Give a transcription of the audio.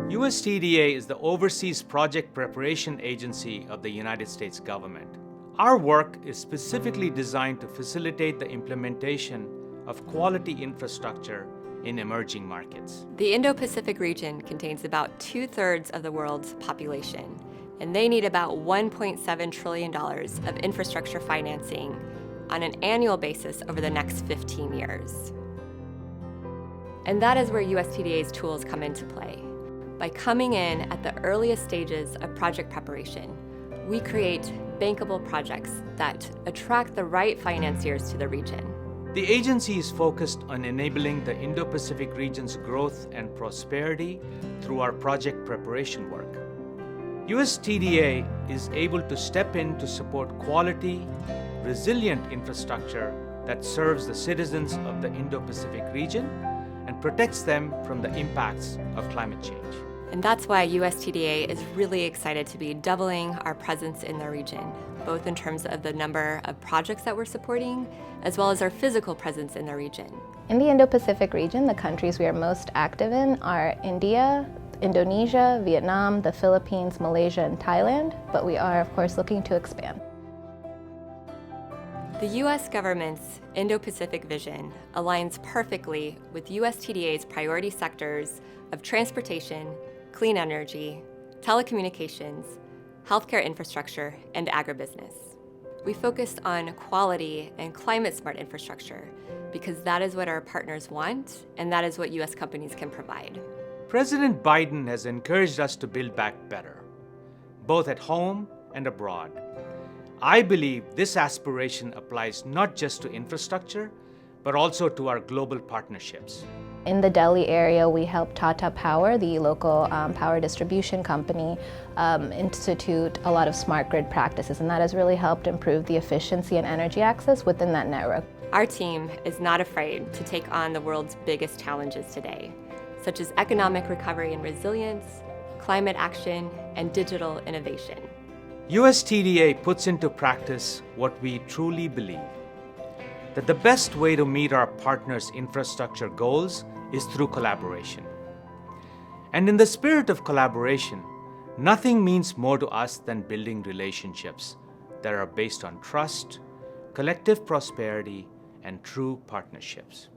USTDA is the overseas project preparation agency of the United States government. Our work is specifically designed to facilitate the implementation of quality infrastructure in emerging markets. The Indo-Pacific region contains about 2/3 of the world's population, and they need about $1.7 trillion of infrastructure financing on an annual basis over the next 15 years. And that is where USTDA's tools come into play. By coming in at the earliest stages of project preparation, we create bankable projects that attract the right financiers to the region. The agency is focused on enabling the Indo-Pacific region's growth and prosperity through our project preparation work. USTDA is able to step in to support quality, resilient infrastructure that serves the citizens of the Indo-Pacific region and protects them from the impacts of climate change. And that's why USTDA is really excited to be doubling our presence in the region, both in terms of the number of projects that we're supporting, as well as our physical presence in the region. In the Indo-Pacific region, the countries we are most active in are India, Indonesia, Vietnam, the Philippines, Malaysia, and Thailand, but we are, of course, looking to expand. The U.S. government's Indo-Pacific vision aligns perfectly with USTDA's priority sectors of transportation, clean energy, telecommunications, healthcare infrastructure, and agribusiness. We focused on quality and climate-smart infrastructure because that is what our partners want, and that is what U.S. companies can provide. President Biden has encouraged us to build back better, both at home and abroad. I believe this aspiration applies not just to infrastructure, but also to our global partnerships. In the Delhi area, we helped Tata Power, the local power distribution company, institute a lot of smart grid practices, and that has really helped improve the efficiency and energy access within that network. Our team is not afraid to take on the world's biggest challenges today, such as economic recovery and resilience, climate action, and digital innovation. USTDA puts into practice what we truly believe, that the best way to meet our partners' infrastructure goals is through collaboration. And in the spirit of collaboration, nothing means more to us than building relationships that are based on trust, collective prosperity, and true partnerships.